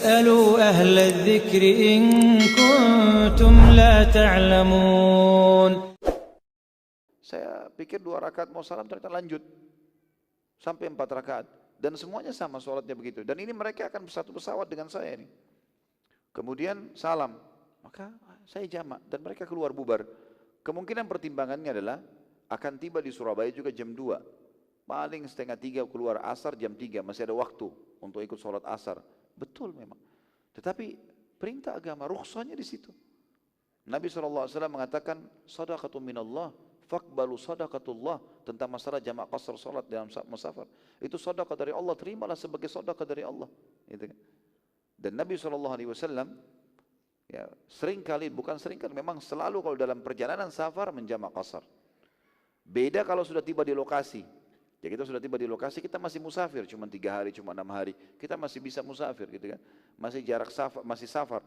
فاسألوا أهل الذكر إن كنتم لا تعلمون. Saya pikir 2 rakaat mau salam, ternyata lanjut sampai 4 rakaat dan semuanya sama sholatnya begitu. Dan ini mereka akan satu pesawat dengan saya ini. Kemudian salam, maka saya jamak dan mereka keluar bubar. Kemungkinan pertimbangannya adalah akan tiba di Surabaya juga jam 2. Paling setengah 3 keluar asar jam 3, masih ada waktu untuk ikut sholat asar. Betul memang. Tetapi perintah agama, rukhsahnya di situ. Nabi SAW mengatakan, sadaqatu minallah, faqbalu sadaqatullah, tentang masalah jamak qasar salat dalam musafir. Itu sedekah dari Allah, terimalah sebagai sedekah dari Allah. Gitu kan? Dan Nabi SAW ya, sering kali, bukan sering kali, memang selalu kalau dalam perjalanan safar menjamak qasar. Beda kalau sudah tiba di lokasi. Ya kita sudah tiba di lokasi, kita masih musafir, cuma 3 hari, cuma 6 hari. Kita masih bisa musafir gitu kan. Masih jarak safar, masih safar.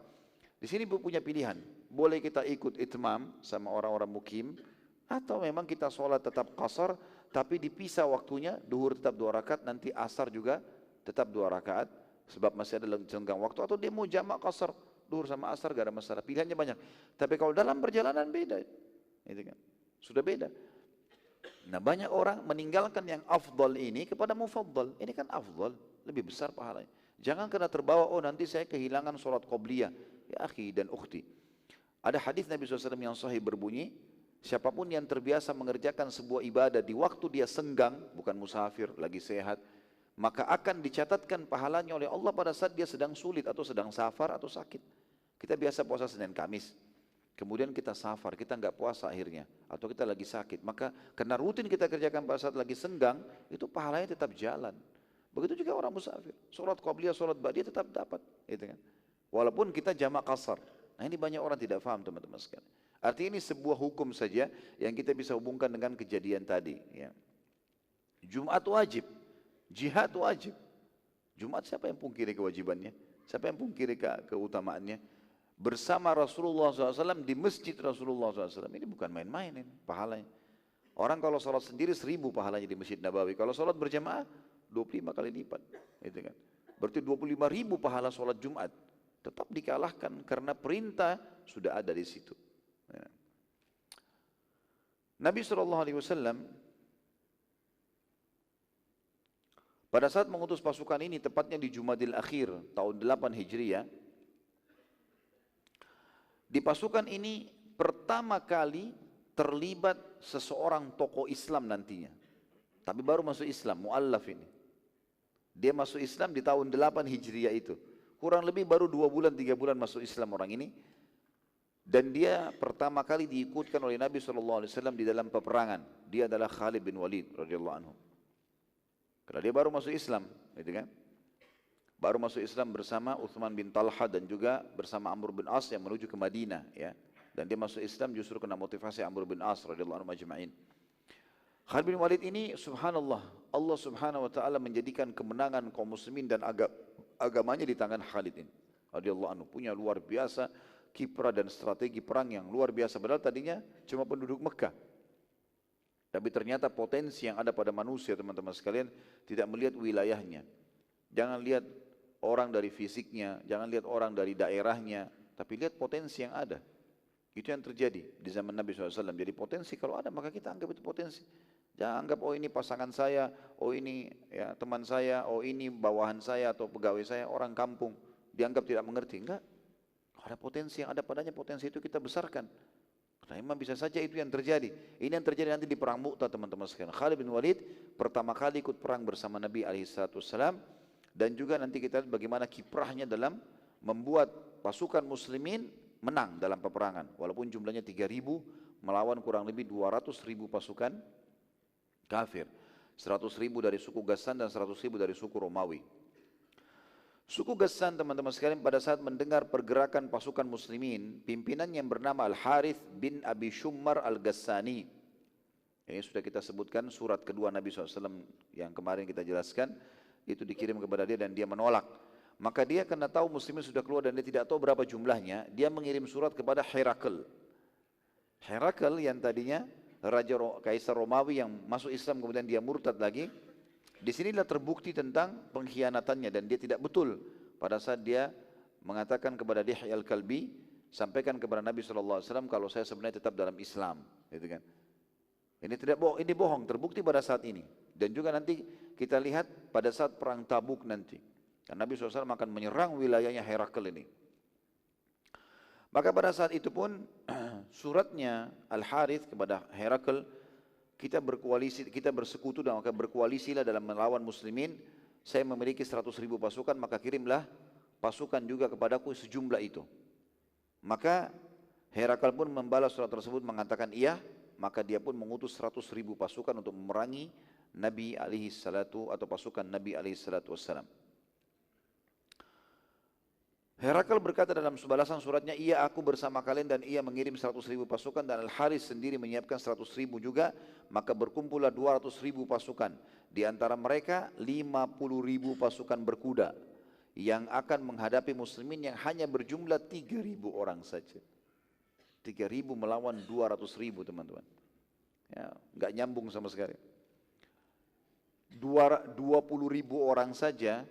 Di sini punya pilihan. Boleh kita ikut itmam sama orang-orang mukim, atau memang kita sholat tetap qasar, tapi dipisah waktunya, duhur tetap 2 rakaat, nanti asar juga tetap 2 rakaat, sebab masih ada jenggang waktu, atau dia mau jamak qasar, duhur sama asar, gak ada masalah, pilihannya banyak. Tapi kalau dalam perjalanan beda, gitu kan? Sudah beda. Nah banyak orang meninggalkan yang afdal ini kepada mufaddal, ini kan afdal, lebih besar pahalanya. Jangan kena terbawa, oh nanti saya kehilangan sholat qobliyah, ya akhi dan ukhti. Ada hadis Nabi SAW yang sahih berbunyi, siapapun yang terbiasa mengerjakan sebuah ibadah di waktu dia senggang, bukan musafir, lagi sehat, maka akan dicatatkan pahalanya oleh Allah pada saat dia sedang sulit atau sedang safar atau sakit. Kita biasa puasa Senin Kamis, kemudian kita safar, kita nggak puasa akhirnya, atau kita lagi sakit, maka karena rutin kita kerjakan pada saat lagi senggang, itu pahalanya tetap jalan. Begitu juga orang musafir, sholat qabliyah, sholat ba'diyah tetap dapat, gitu kan? Walaupun kita jamak qasar. Nah ini banyak orang tidak paham teman-teman sekalian. Artinya ini sebuah hukum saja yang kita bisa hubungkan dengan kejadian tadi. Ya. Jumat wajib, jihad wajib. Jumat siapa yang pungkiri kewajibannya? Siapa yang pungkiri keutamaannya? Bersama Rasulullah SAW di masjid Rasulullah SAW. Ini bukan main-main ini pahalanya. Orang kalau sholat sendiri 1000 pahalanya di Masjid Nabawi. Kalau sholat berjamaah 25 kali lipat. Gitu kan? Berarti 25.000 pahala sholat Jumat. Tetap dikalahkan karena perintah sudah ada di situ. Ya. Nabi SAW pada saat mengutus pasukan ini, tepatnya di Jumadil Akhir tahun 8 Hijriah, di pasukan ini pertama kali terlibat seseorang tokoh Islam nantinya. Tapi baru masuk Islam, mu'allaf ini. Dia masuk Islam di tahun 8 Hijriah itu. Kurang lebih baru 2 bulan, 3 bulan masuk Islam orang ini. Dan dia pertama kali diikutkan oleh Nabi SAW di dalam peperangan. Dia adalah Khalid bin Walid radhiyallahu anhu. Karena dia baru masuk Islam, gitu kan? Baru masuk Islam bersama Uthman bin Talha dan juga bersama Amr bin As yang menuju ke Madinah, ya. Dan dia masuk Islam justru kena motivasi Amr bin As radhiyallahu anhu majma'in. Khalid bin Walid ini subhanallah, Allah subhanahu wa ta'ala menjadikan kemenangan kaum muslimin dan agamanya di tangan Khalid ini radhiyallahu anhu. Punya luar biasa kiprah dan strategi perang yang luar biasa. Padahal tadinya cuma penduduk Mekah, tapi ternyata potensi yang ada pada manusia teman-teman sekalian tidak melihat wilayahnya. Jangan lihat orang dari fisiknya, jangan lihat orang dari daerahnya, tapi lihat potensi yang ada. Itu yang terjadi di zaman Nabi SAW. Jadi potensi kalau ada maka kita anggap itu potensi. Jangan anggap oh ini pasangan saya, oh ini ya, teman saya, oh ini bawahan saya atau pegawai saya, orang kampung. Dianggap tidak mengerti. Enggak. Ada potensi yang ada padanya, potensi itu kita besarkan. Karena memang bisa saja itu yang terjadi. Ini yang terjadi nanti di perang Mu'tah teman-teman sekalian. Khalid bin Walid pertama kali ikut perang bersama Nabi SAW. Dan juga nanti kita lihat bagaimana kiprahnya dalam membuat pasukan muslimin menang dalam peperangan. Walaupun jumlahnya 3.000 melawan kurang lebih 200.000 pasukan kafir. 100.000 dari suku Ghassan dan 100.000 dari suku Romawi. Suku Ghassan teman-teman sekalian pada saat mendengar pergerakan pasukan muslimin, pimpinan yang bernama Al-Harith bin Abi Shummar Al-Ghassani. Ini sudah kita sebutkan surat kedua Nabi SAW yang kemarin kita jelaskan. Itu dikirim kepada dia dan dia menolak. Maka dia karena tahu muslimin sudah keluar dan dia tidak tahu berapa jumlahnya, dia mengirim surat kepada Herakl. Herakl yang tadinya Raja Kaisar Romawi yang masuk Islam kemudian dia murtad lagi. Di sinilah terbukti tentang pengkhianatannya dan dia tidak betul pada saat dia mengatakan kepada Dihya al-Kalbi, sampaikan kepada Nabi SAW kalau saya sebenarnya tetap dalam Islam, gitu kan. Ini tidak bohong, ini bohong, terbukti pada saat ini. Dan juga nanti kita lihat pada saat perang Tabuk nanti. Dan Nabi SAW akan menyerang wilayahnya Herakl ini. Maka pada saat itu pun suratnya Al-Harith kepada Herakl, kita berkoalisi, kita bersekutu dan maka berkoalisilah dalam melawan muslimin. Saya memiliki 100.000 pasukan, maka kirimlah pasukan juga kepadaku sejumlah itu. Maka Herakl pun membalas surat tersebut mengatakan iya, maka dia pun mengutus 100.000 pasukan untuk memerangi Nabi alaihi salatu atau pasukan Nabi alaihi salatu wassalam. Herakl berkata dalam balasan suratnya, iya aku bersama kalian, dan ia mengirim 100.000 pasukan dan Al-Harith sendiri menyiapkan 100.000 juga, maka berkumpullah 200.000 pasukan. Di antara mereka 50.000 pasukan berkuda yang akan menghadapi muslimin yang hanya berjumlah 3.000 orang saja. 3.000 melawan 200.000 teman-teman. Ya, nggak nyambung sama sekali. 20.000 orang saja,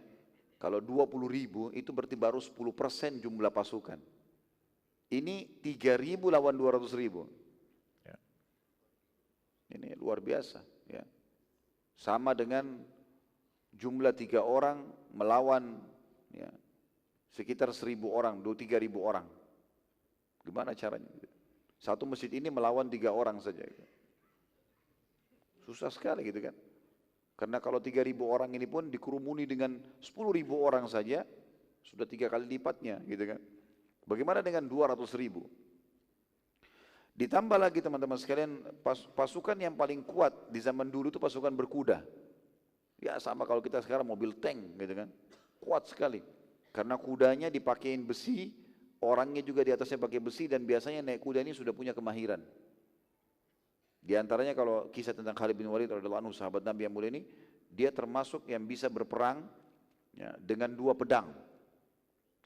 kalau 20.000 itu berarti baru 10% jumlah pasukan. Ini 3.000 lawan 200.000. Ya. Ini luar biasa. Ya. Sama dengan jumlah 3 orang melawan ya, sekitar 1.000 orang, 3.000 orang. Gimana caranya? Satu masjid ini melawan 3 orang saja. Susah sekali gitu kan. Karena kalau 3.000 orang ini pun dikerumuni dengan 10.000 orang saja, sudah 3 kali lipatnya gitu kan. Bagaimana dengan 200.000? Ditambah lagi teman-teman sekalian, pasukan yang paling kuat di zaman dulu itu pasukan berkuda. Ya sama kalau kita sekarang mobil tank gitu kan. Kuat sekali. Karena kudanya dipakein besi, orangnya juga di atasnya pakai besi, dan biasanya naik kuda ini sudah punya kemahiran. Di antaranya kalau kisah tentang Khalid bin Walid radhiyallahu anhu, sahabat Nabi yang mulia ini, dia termasuk yang bisa berperang ya, dengan 2 pedang,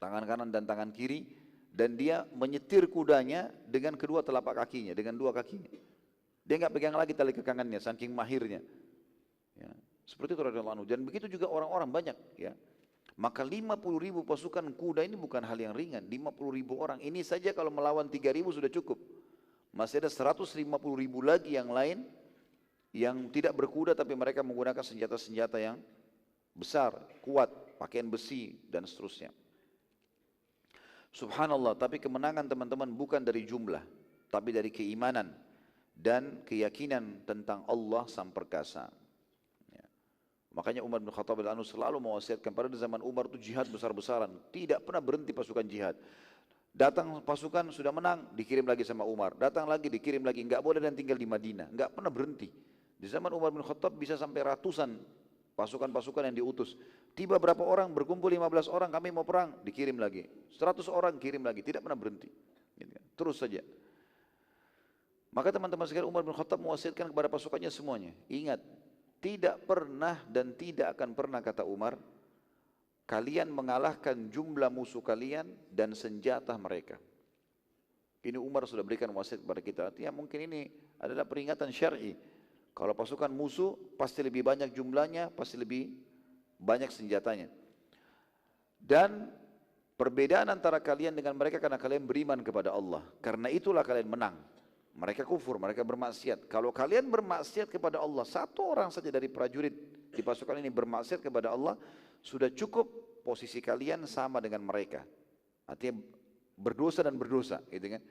tangan kanan dan tangan kiri, dan dia menyetir kudanya dengan kedua telapak kakinya, dengan 2 kakinya. Dia nggak pegang lagi tali kekangannya, saking mahirnya. Ya, seperti itu radhiyallahu anhu. Dan begitu juga orang-orang banyak. Ya. Maka 50.000 pasukan kuda ini bukan hal yang ringan. 50.000 orang ini saja kalau melawan 3.000 sudah cukup. Masih ada 150.000 lagi yang lain yang tidak berkuda tapi mereka menggunakan senjata-senjata yang besar, kuat, pakaian besi dan seterusnya. Subhanallah, tapi kemenangan teman-teman bukan dari jumlah, tapi dari keimanan dan keyakinan tentang Allah Sang Perkasa. Ya. Makanya Umar bin Khattab radhiyallahu anhu selalu mewasiatkan, pada zaman Umar itu jihad besar-besaran, tidak pernah berhenti pasukan jihad. Datang pasukan sudah menang, dikirim lagi sama Umar. Datang lagi, dikirim lagi. Enggak boleh dan tinggal di Madinah. Enggak pernah berhenti. Di zaman Umar bin Khattab bisa sampai ratusan pasukan-pasukan yang diutus. Tiba berapa orang, berkumpul 15 orang, kami mau perang, dikirim lagi. 100 orang, kirim lagi. Tidak pernah berhenti. Terus saja. Maka teman-teman sekalian, Umar bin Khattab mewasiatkan kepada pasukannya semuanya. Ingat, tidak pernah dan tidak akan pernah, kata Umar, kalian mengalahkan jumlah musuh kalian dan senjata mereka. Ini Umar sudah berikan wasiat kepada kita. Artinya mungkin ini adalah peringatan syar'i. Kalau pasukan musuh pasti lebih banyak jumlahnya, pasti lebih banyak senjatanya. Dan perbedaan antara kalian dengan mereka karena kalian beriman kepada Allah. Karena itulah kalian menang. Mereka kufur, mereka bermaksiat. Kalau kalian bermaksiat kepada Allah, 1 orang saja dari prajurit di pasukan ini bermaksiat kepada Allah, sudah cukup posisi kalian sama dengan mereka. Artinya berdosa dan berdosa, gitu kan?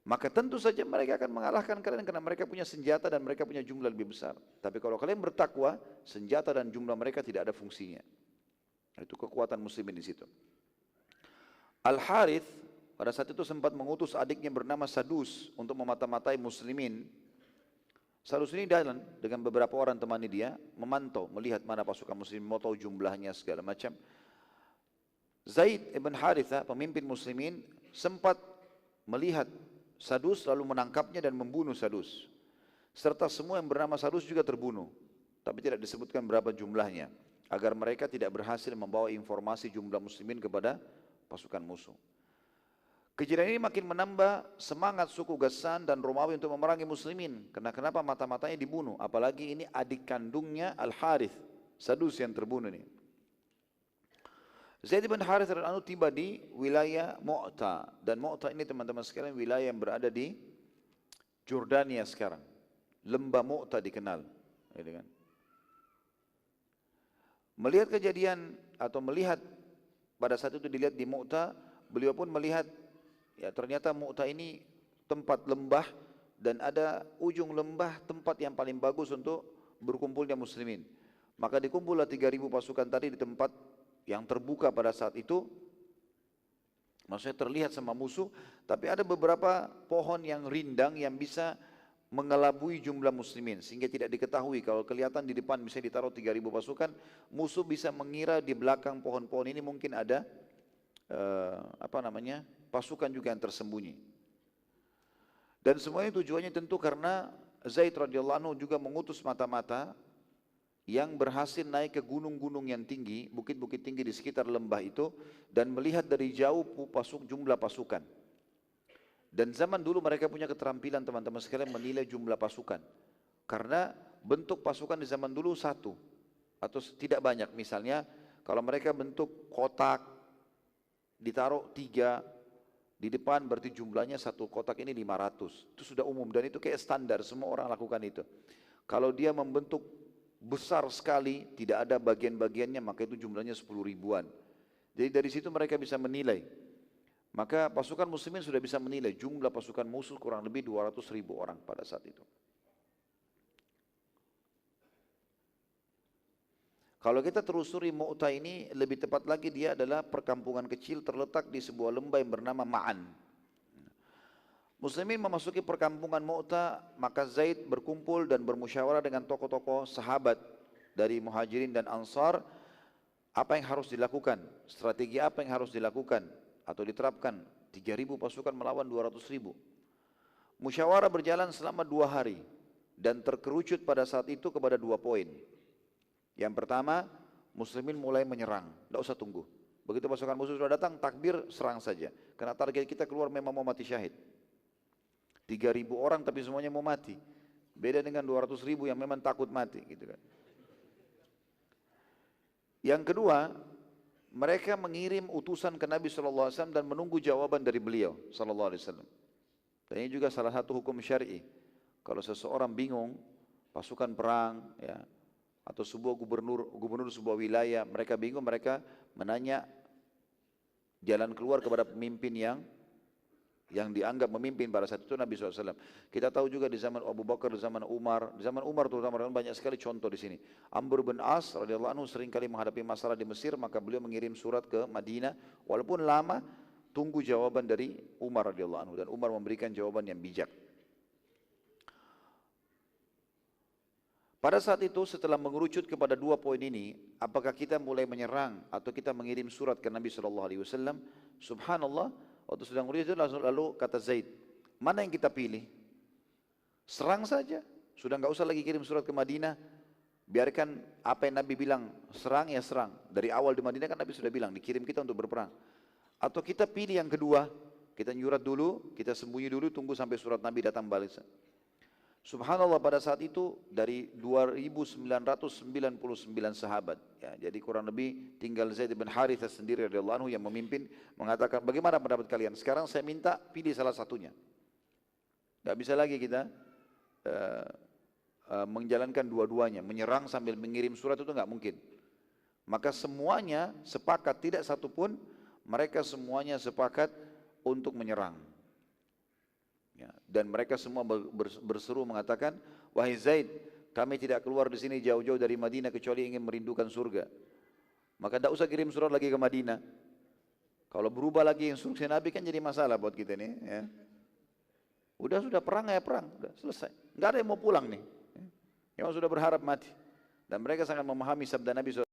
Maka tentu saja mereka akan mengalahkan kalian karena mereka punya senjata dan mereka punya jumlah lebih besar. Tapi kalau kalian bertakwa, senjata dan jumlah mereka tidak ada fungsinya. Itu kekuatan muslimin di situ. Al-Harith pada saat itu sempat mengutus adiknya bernama Sadus untuk memata-matai muslimin. Sadus ini jalan dengan beberapa orang temani dia, memantau, melihat mana pasukan muslim, mau tahu jumlahnya segala macam. Zaid ibn Haritha, pemimpin muslimin, sempat melihat Sadus lalu menangkapnya dan membunuh Sadus. Serta semua yang bernama Sadus juga terbunuh, tapi tidak disebutkan berapa jumlahnya, agar mereka tidak berhasil membawa informasi jumlah muslimin kepada pasukan musuh. Kejadian ini makin menambah semangat suku Ghassan dan Romawi untuk memerangi muslimin. Kenapa mata-matanya dibunuh? Apalagi ini adik kandungnya Al-Harith, Sadus yang terbunuh ini. Zaid bin Harith radhiyallahu anhu tiba di wilayah Mu'ta, dan Mu'ta ini teman-teman sekalian wilayah yang berada di Jordania sekarang. Lembah Mu'ta dikenal, gitu kan. Melihat kejadian atau melihat pada saat itu dilihat di Mu'ta, beliau pun melihat ya ternyata Mu'ta ini tempat lembah dan ada ujung lembah tempat yang paling bagus untuk berkumpulnya muslimin. Maka dikumpullah 3.000 pasukan tadi di tempat yang terbuka pada saat itu, maksudnya terlihat sama musuh, tapi ada beberapa pohon yang rindang yang bisa mengelabui jumlah muslimin, sehingga tidak diketahui. Kalau kelihatan di depan bisa ditaruh 3.000 pasukan, musuh bisa mengira di belakang pohon-pohon ini mungkin ada pasukan juga yang tersembunyi. Dan semuanya tujuannya tentu karena Zaid radhiyallahu anhu juga mengutus mata-mata yang berhasil naik ke gunung-gunung yang tinggi, bukit-bukit tinggi di sekitar lembah itu, dan melihat dari jauh jumlah pasukan. Dan zaman dulu mereka punya keterampilan teman-teman sekalian menilai jumlah pasukan. Karena bentuk pasukan di zaman dulu satu, atau tidak banyak. Misalnya kalau mereka bentuk kotak, ditaruh 3 di depan, berarti jumlahnya satu kotak ini 500. Itu sudah umum dan itu kayak standar, semua orang lakukan itu. Kalau dia membentuk besar sekali, tidak ada bagian-bagiannya, maka itu jumlahnya 10 ribuan. Jadi dari situ mereka bisa menilai. Maka pasukan muslimin sudah bisa menilai jumlah pasukan musuh kurang lebih 200.000 orang pada saat itu. Kalau kita telusuri Mu'ta ini, lebih tepat lagi dia adalah perkampungan kecil terletak di sebuah lembah yang bernama Ma'an. Muslimin memasuki perkampungan Mu'ta, maka Zaid berkumpul dan bermusyawarah dengan tokoh-tokoh sahabat dari Muhajirin dan Ansar, apa yang harus dilakukan, strategi apa yang harus dilakukan atau diterapkan. 3.000 pasukan melawan 200.000. Musyawarah berjalan selama 2 hari dan terkerucut pada saat itu kepada 2 poin. Yang pertama, muslimin mulai menyerang, tidak usah tunggu. Begitu pasukan musuh sudah datang, takbir, serang saja. Karena target kita keluar memang mau mati syahid. 3.000 orang tapi semuanya mau mati. Beda dengan 200.000 yang memang takut mati, gitu kan. Yang kedua, mereka mengirim utusan ke Nabi SAW dan menunggu jawaban dari beliau SAW. Dan ini juga salah satu hukum syar'i. Kalau seseorang bingung, pasukan perang, ya, atau sebuah gubernur sebuah wilayah, mereka bingung, mereka menanya jalan keluar kepada pemimpin yang dianggap memimpin pada saat itu Nabi SAW. Kita tahu juga di zaman Abu Bakar, di zaman Umar terutama banyak sekali contoh di sini. Amr bin As radhiyallahu anhu sering kali menghadapi masalah di Mesir, maka beliau mengirim surat ke Madinah, walaupun lama, tunggu jawaban dari Umar radhiyallahu anhu, dan Umar memberikan jawaban yang bijak. Pada saat itu setelah mengerucut kepada 2 poin ini, apakah kita mulai menyerang atau kita mengirim surat ke Nabi SAW? Subhanallah, waktu sedang mengerucut lalu kata Zaid, mana yang kita pilih? Serang saja, sudah enggak usah lagi kirim surat ke Madinah. Biarkan apa yang Nabi bilang, serang ya serang. Dari awal di Madinah kan Nabi sudah bilang, dikirim kita untuk berperang. Atau kita pilih yang kedua, kita nyurat dulu, kita sembunyi dulu, tunggu sampai surat Nabi datang balik. Subhanallah, pada saat itu dari 2.999 sahabat, ya, jadi kurang lebih tinggal Zaid bin Harithah sendiri radhiyallahu anhu yang memimpin, mengatakan bagaimana pendapat kalian? Sekarang saya minta pilih salah satunya. Tidak bisa lagi kita menjalankan dua-duanya, menyerang sambil mengirim surat itu nggak mungkin. Maka semuanya sepakat, tidak satupun, mereka semuanya sepakat untuk menyerang. Ya, dan mereka semua berseru mengatakan, wahai Zaid, kami tidak keluar di sini jauh-jauh dari Madinah kecuali ingin merindukan surga. Maka tidak usah kirim surat lagi ke Madinah. Kalau berubah lagi instruksi Nabi kan jadi masalah buat kita nih. Ya. Sudah perang ya perang, sudah selesai. Nggak ada yang mau pulang nih. Yang sudah berharap mati. Dan mereka sangat memahami sabda Nabi SAW.